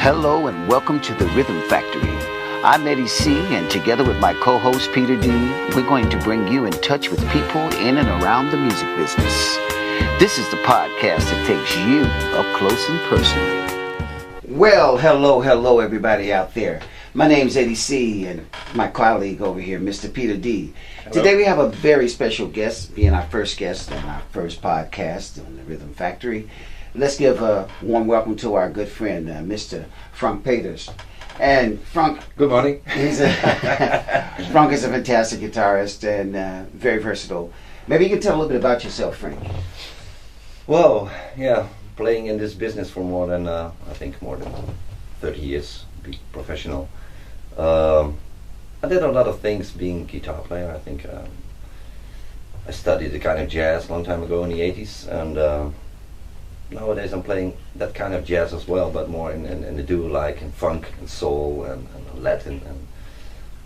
Hello and welcome to the Rhythm Factory. I'm Eddie C, and together with my co-host Peter D, we're going to bring you in touch with people in and around the music business. This is the podcast that takes you up close and personal. Well, hello everybody out there. My name's Eddie C, and my colleague over here, Mr. Peter D. Hello. Today we have a very special guest, being our first guest on our first podcast on the Rhythm Factory. Let's give a warm welcome to our good friend, Mr. Frank Peeters. And Frank, good morning. Frank is a fantastic guitarist and very versatile. Maybe you can tell a little bit about yourself, Frank. Well, yeah, playing in this business for more than, I think more than 30 years, be professional. I did a lot of things being a guitar player. I think I studied the kind of jazz a long time ago in the 80s, and nowadays I'm playing that kind of jazz as well, but more in the duo, like in funk and soul and Latin and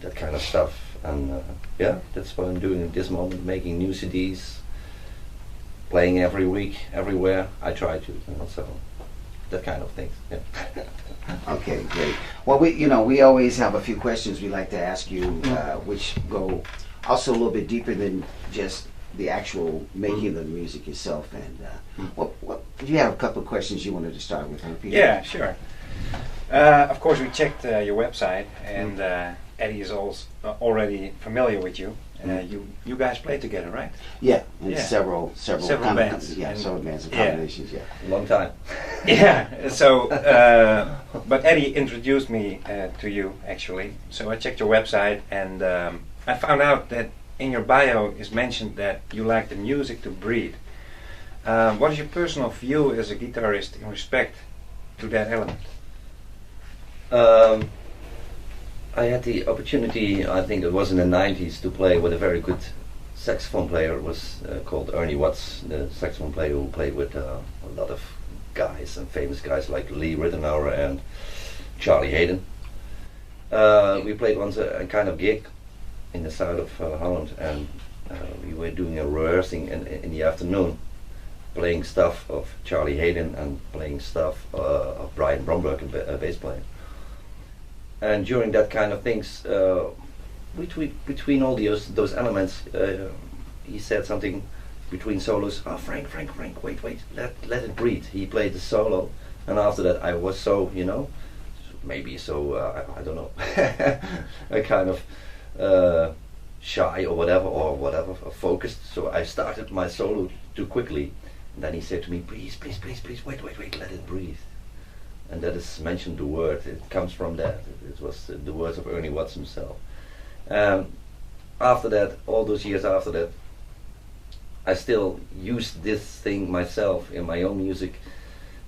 that kind of stuff. And yeah, that's what I'm doing at this moment, making new CDs, playing every week, everywhere I try to, so that kind of things. Yeah. Okay, great. Well, we always have a few questions we like to ask you, which go also a little bit deeper than just the actual making of the music itself. And what do you have a couple of questions you wanted to start with, huh, Peter? Yeah, sure. Of course, we checked your website, and Eddie is also already familiar with you. You guys play together, right? Yeah, and several bands. Several bands and combinations. Yeah, long time. Yeah. So, but Eddie introduced me to you actually. So I checked your website, and I found out that in your bio is mentioned that you like the music to breathe. What is your personal view as a guitarist in respect to that element? I had the opportunity, I think it was in the 90s, to play with a very good saxophone player. It was called Ernie Watts, the saxophone player who played with a lot of guys and famous guys like Lee Ritenour and Charlie Hayden. We played once a kind of gig in the south of Holland, and we were doing a rehearsing in the afternoon, playing stuff of Charlie Hayden and playing stuff of Brian Bromberg, a bass player. And during that kind of things, between all those elements, he said something between solos. Oh, Frank, wait, let it breathe. He played the solo, and after that I was so, maybe so, I don't know, a kind of shy or whatever, focused. So I started my solo too quickly, and then he said to me, please, wait, let it breathe. And that is mentioned the word. It comes from that. It was the words of Ernie Watts himself. After that, all those years after that, I still used this thing myself in my own music.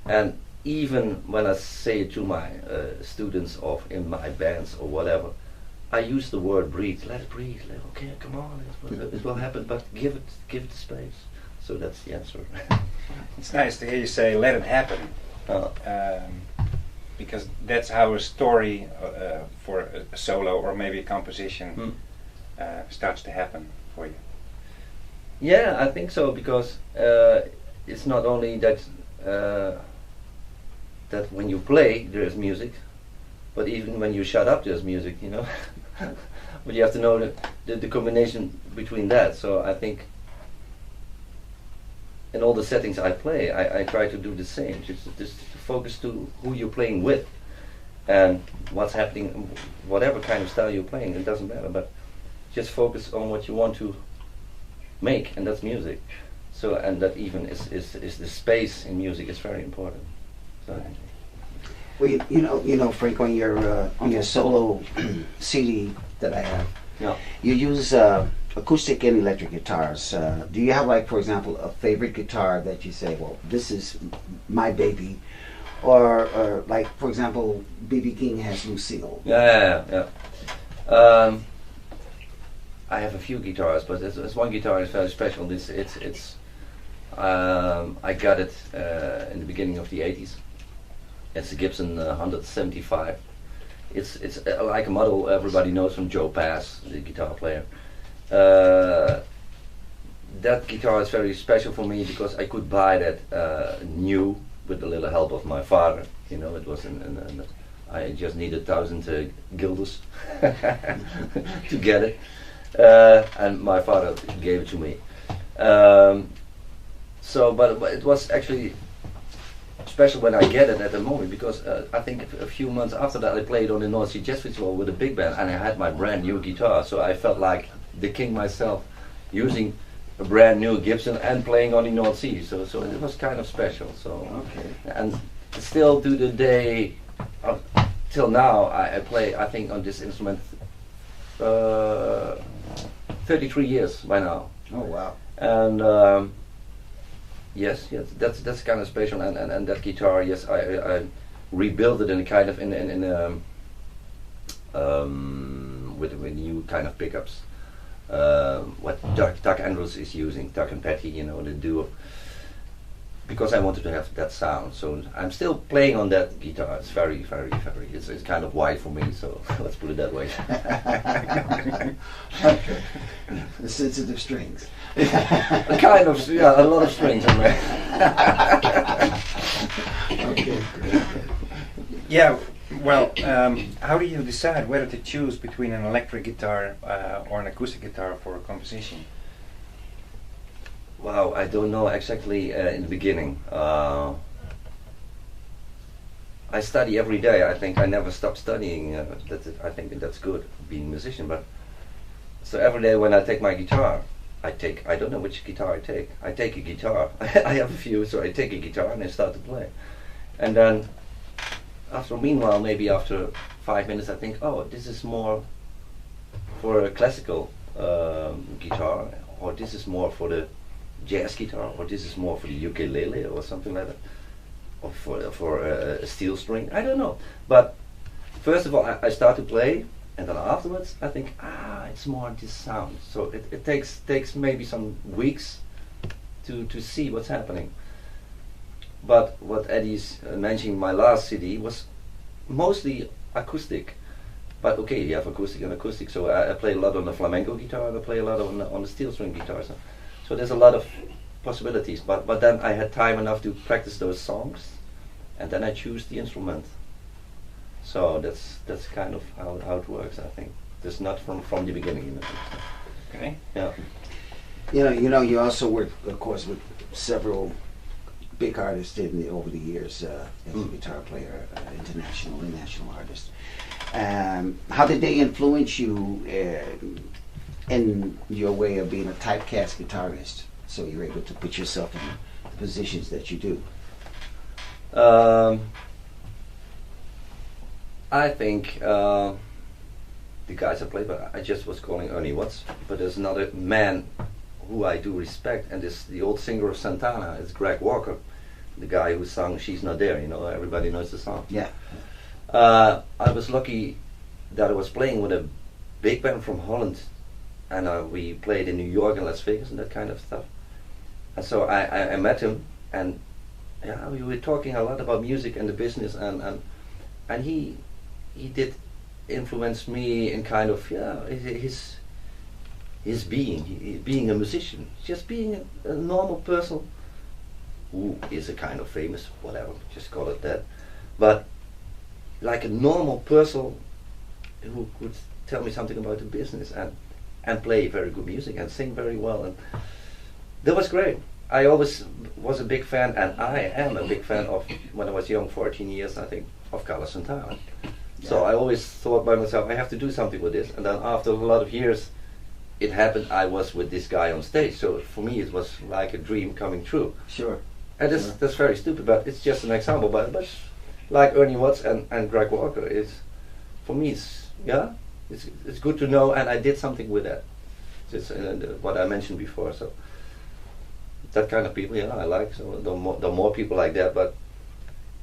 And even when I say it to my students or in my bands or whatever, I use the word breathe. Let it breathe. Okay, come on, it will happen, but give it the space. So that's the answer. It's nice to hear you say "let it happen." Because that's how a story for a solo or maybe a composition starts to happen for you. Yeah, I think so, because it's not only that that when you play there's music, but even when you shut up there's music, But you have to know the combination between that. So I think in all the settings I play, I try to do the same, just to focus to who you're playing with and what's happening, whatever kind of style you're playing, it doesn't matter, but just focus on what you want to make, and that's music. So, and that even is the space in music is very important. So, well, Frank, on your solo CD that I have, yeah, you use acoustic and electric guitars. Do you have, like, for example, a favorite guitar that you say, well, this is my baby? Or like, for example, B.B. King has Lucille. Yeah. I have a few guitars, but there's one guitar is very special. I got it in the beginning of the 80s. It's a Gibson 175. It's like a model everybody knows from Joe Pass, the guitar player. That guitar is very special for me because I could buy that new with a little help of my father. It was I just needed 1,000 guilders to get it, and my father gave it to me. But it was actually special when I get it at the moment, because I think a few months after that I played on the North Sea Jazz Festival with a big band, and I had my brand new guitar, so I felt like the king myself, using a brand new Gibson and playing on the North Sea. So it was kind of special. So and still to the day till now I play, I think, on this instrument 33 years by now. Oh wow. And yes, that's kind of special, and that guitar, yes, I rebuilt it in a kind of with new kind of pickups. What Doug Andrews is using, Doug and Patty, you know, the duo, because I wanted to have that sound. So I'm still playing on that guitar. It's very, it's kind of wide for me, so let's put it that way. Okay. The sensitive strings. Kind of, yeah, a lot of strings in there. Okay, great. Yeah, well, how do you decide whether to choose between an electric guitar or an acoustic guitar for a composition? Wow, I don't know exactly in the beginning. I study every day. I think I never stop studying. I think that's good, being a musician. But so every day when I take my guitar, I don't know which guitar I take. I take a guitar. I have a few, so I take a guitar and I start to play. And then meanwhile, maybe after 5 minutes, I think, oh, this is more for a classical guitar, or this is more for the jazz guitar, or this is more for the ukulele or something like that, or for a steel string. I don't know. But first of all, I start to play, and then afterwards I think, it's more this sound. So it takes maybe some weeks to see what's happening. But what Eddie's mentioning, my last CD was mostly acoustic. But okay, you have acoustic and acoustic. So I play a lot on the flamenco guitar, and I play a lot on the steel string guitar. So there's a lot of possibilities. But then I had time enough to practice those songs, and then I choose the instrument. So that's kind of how it works, I think. Just not from the beginning, you know. Okay. Yeah. You know, you also work, of course, with several big artists over the years as a guitar player, international and national artists. How did they influence you in your way of being a typecast guitarist, so you're able to put yourself in the positions that you do? I think the guys I played, but I just was calling Ernie Watts. But there's another man who I do respect, and this the old singer of Santana. It's Greg Walker, the guy who sang "She's Not There." You know, everybody knows the song. Yeah. I was lucky that I was playing with a big band from Holland, and we played in New York and Las Vegas and that kind of stuff. And so I met him, and yeah, we were talking a lot about music and the business, and he did influence me in kind of his being a musician, just being a normal person who is a kind of famous, whatever, just call it that, but like a normal person who could tell me something about the business and play very good music and sing very well, and that was great. I always was a big fan, and I am a big fan of, when I was young, 14 years I think, of Carlos Santana. Yeah. So I always thought by myself, I have to do something with this, and then after a lot of years it happened, I was with this guy on stage, so for me it was like a dream coming true. Sure. And that's very stupid, but it's just an example, but like Ernie Watts and Greg Walker, for me it's good to know, and I did something with that. It's what I mentioned before, so that kind of people, I like. So the more people like that, but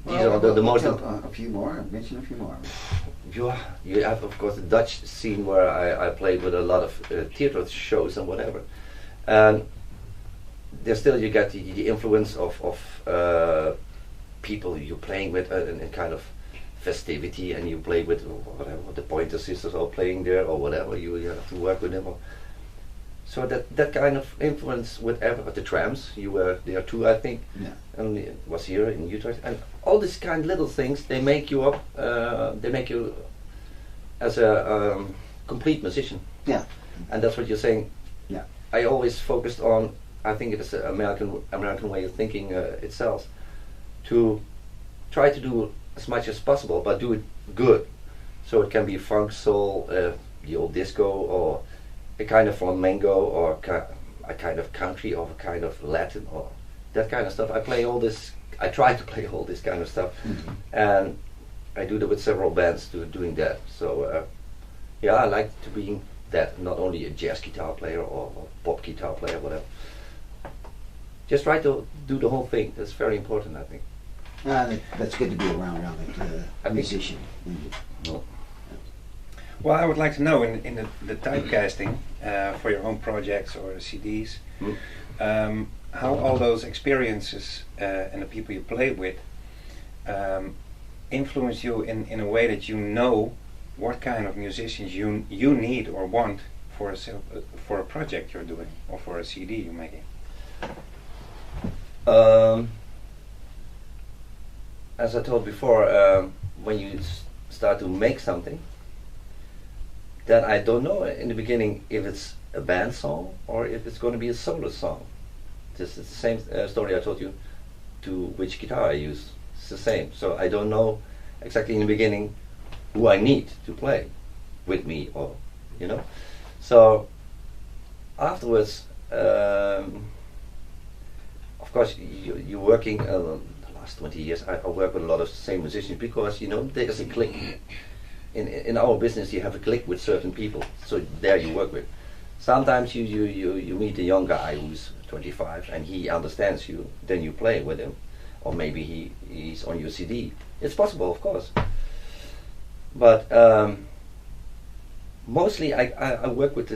these are the most. A few more. Mention a few more. You have, of course, the Dutch scene where I played with a lot of theater shows and whatever, and there still you get the influence of people you're playing with in kind of festivity, and you play with whatever the Pointer Sisters are playing there or whatever. You have to work with them. So that kind of influence with the Trams, you were there too, I think, yeah. And it was here in Utrecht, and all these kind of little things, they make you up. They make you as a complete musician. Yeah. And that's what you're saying. Yeah. I always focused on. I think it is the American way of thinking itself, to try to do as much as possible, but do it good. So it can be funk, soul, the old disco, or a kind of flamenco, or a kind of country, or a kind of Latin, or that kind of stuff. I play all this. I try to play all this kind of stuff, and I do that with several bands doing that. So yeah, I like to be that, not only a jazz guitar player or pop guitar player, whatever. Just try to do the whole thing. That's very important, I think. That's good to be around a musician. No. Well, I would like to know in the typecasting for your own projects or CDs, how all those experiences and the people you play with influence you in a way that you know what kind of musicians you need or want for a project you're doing or for a CD you're making. As I told before, when you start to make something, then I don't know in the beginning if it's a band song or if it's going to be a solo song. It's the same story I told you to which guitar I use. It's the same. So I don't know exactly in the beginning who I need to play with me, or you know. So afterwards, of course, you're working. The last 20 years, I work with a lot of the same musicians because you know there's a click. In our business, you have a click with certain people, so there you work with. Sometimes you meet a young guy who's 25 and he understands you, then you play with him, or maybe he's on your CD. It's possible, of course, but mostly I work with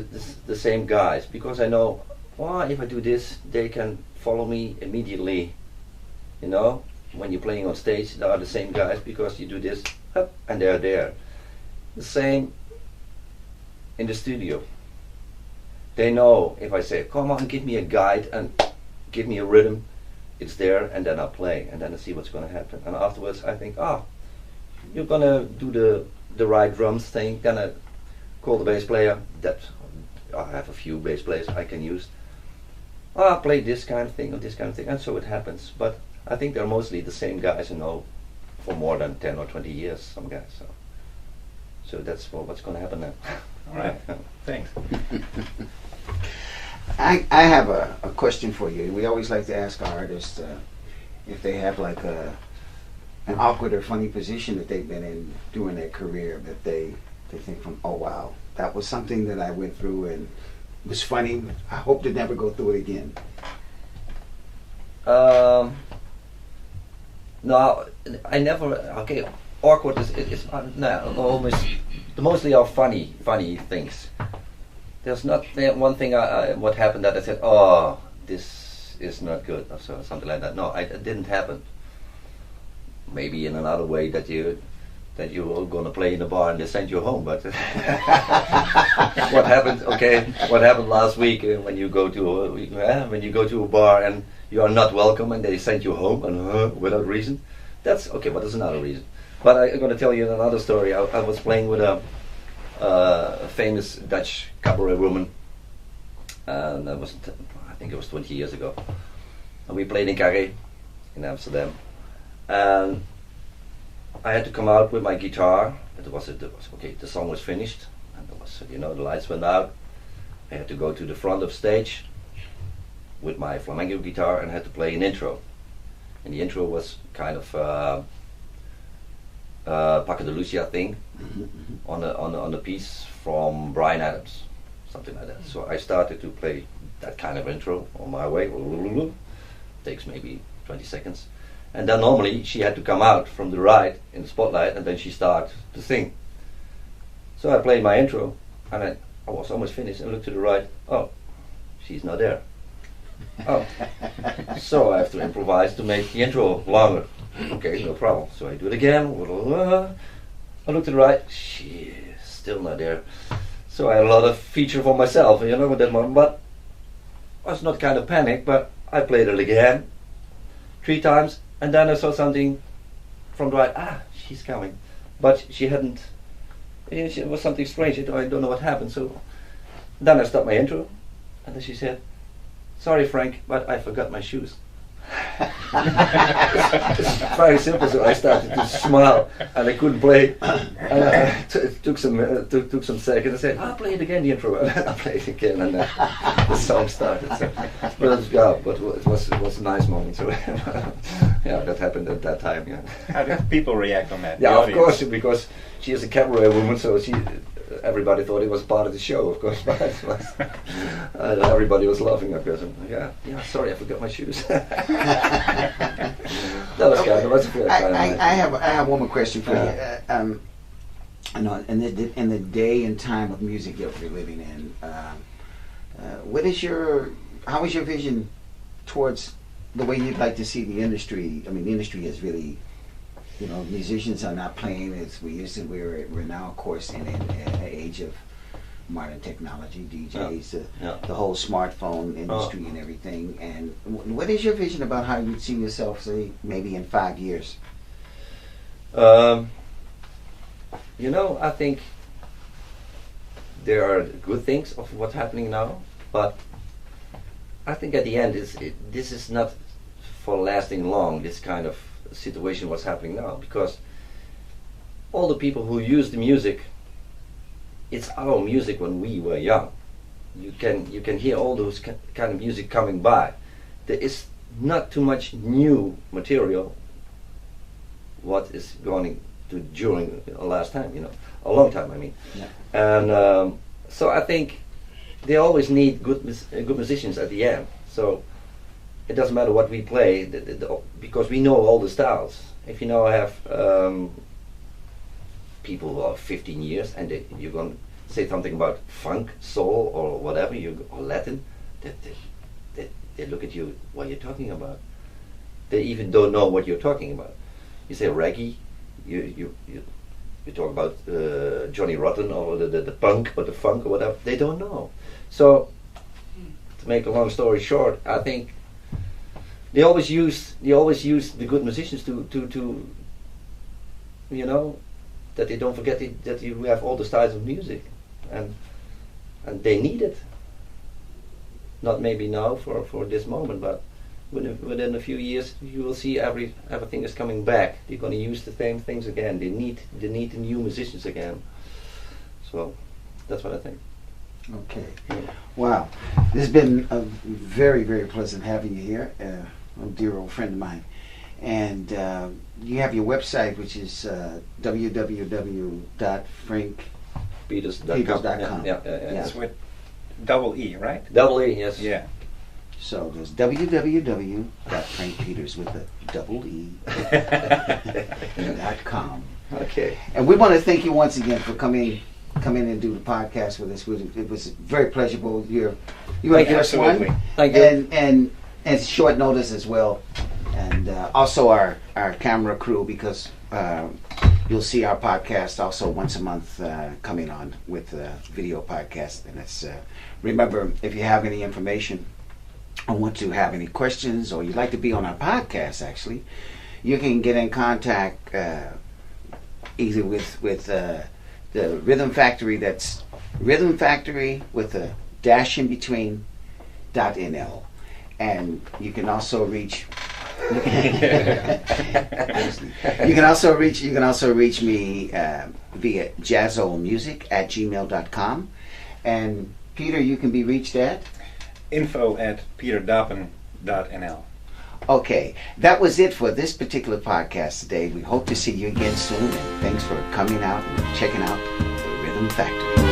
the same guys because I know, well, if I do this, they can follow me immediately. You know, when you're playing on stage, they are the same guys because you do this, and they're there. The same in the studio. They know if I say, come on, give me a guide and give me a rhythm, it's there, and then I'll play, and then I see what's going to happen. And afterwards I think, you're going to do the right drums thing. Then I call the bass player. That I have a few bass players I can use. I'll play this kind of thing or this kind of thing, and so it happens. But I think they're mostly the same guys who know for more than 10 or 20 years, some guys. So that's what's going to happen now. All right, thanks. I have a question for you. We always like to ask our artists if they have like an awkward or funny position that they've been in during their career that they think from, oh wow, that was something that I went through and it was funny. I hope to never go through it again. No, I never. Okay, awkward is no, almost mostly are funny things. There's not one thing what happened that I said, oh, this is not good, or so, something like that. No, it didn't happen. Maybe in another way that you're going to play in a bar and they send you home. But what happened? Okay, what happened last week when you go to a bar and you are not welcome and they send you home and without reason? That's okay. But there's another reason. But I'm going to tell you another story. I was playing with a famous Dutch cabaret woman, and that was I think it was 20 years ago. And we played in Carré in Amsterdam, and I had to come out with my guitar. Okay. The song was finished, and the lights went out. I had to go to the front of stage with my flamenco guitar and had to play an intro. And the intro was kind of Paco de Lucia thing on a piece from Bryan Adams, something like that. So I started to play that kind of intro on my way. Takes maybe 20 seconds. And then normally she had to come out from the right in the spotlight and then she started to sing. So I played my intro and I was almost finished and looked to the right. Oh, she's not there. Oh, so I have to improvise to make the intro longer. Okay, no problem. So I do it again. I look to the right. She is still not there. So I had a lot of feature for myself, with that moment. But I was not kind of panicked. But I played it again 3 times, and then I saw something from the right, she's coming. But she hadn't, it was something strange, I don't know what happened. So then I stopped my intro, and then she said, "Sorry Frank, but I forgot my shoes." It's very simple, so I started to smile, and I couldn't play. And it took some seconds. I said, "I'll play it again, the intro." And I played it again, and the song started. So, but it was a nice moment. So yeah, that happened at that time. Yeah. How did people react on that? Yeah, The of audience? course, because she is a cabaret woman, so everybody thought it was part of the show, of course, but it was, everybody was laughing at us. Yeah, sorry, I forgot my shoes. That was Okay. kind of, that's a fair kind of I have one more question for you. You know, in the day and time of music that we're living in, how is your vision towards the way you'd like to see the industry? I mean, the industry is really, you know, musicians are not playing as we used to. We're now, of course, in an age of modern technology, DJs, the whole smartphone industry and everything. And what is your vision about how you'd see yourself, say, maybe in 5 years? You know, I think there are good things of what's happening now, but I think at the end, this is not for lasting long, this kind of situation what's happening now, because all the people who use the music, it's our music when we were young. You can hear all those kind of music coming by. There is not too much new material what is going to during the last time, you know, a long time, I mean. Yeah. And so I think they always need good musicians at the end. So it doesn't matter what we play, because we know all the styles. If you now have people who are 15 years and you're going to say something about funk, soul, or whatever, or Latin, they look at you, what you're talking about. They even don't know what you're talking about. You say reggae, you talk about Johnny Rotten or the punk or the funk or whatever. They don't know. So to make a long story short, I think they always use the good musicians to you know, that they don't forget that you have all the styles of music, and they need it. Not maybe now for this moment, but within a few years you will see everything is coming back. They're going to use the same things again. They need the new musicians again. So that's what I think. Okay. Wow. This has been a very, very pleasant having you here. A dear old friend of mine. And you have your website, which is www.frankpeeters.com. Yeah. It's with double E, right? Double E, yes. Yeah. So there's www.frankpeters with a double E .com. Okay. And we want to thank you once again for coming and do the podcast with us. It was very pleasurable. You were the first one. Thank you. And short notice as well. And also our camera crew, because you'll see our podcast also once a month coming on with a video podcast. And it's remember, if you have any information or want to have any questions, or you'd like to be on our podcast, actually, you can get in contact either with the Rhythm Factory. That's Rhythm Factory with a dash in between .nl, and you can also reach. You can also reach me via jazzolmusic@gmail.com, and Peter, you can be reached at info@peterdappen.nl. Okay, that was it for this particular podcast today. We hope to see you again soon, and thanks for coming out and checking out the Rhythm Factory.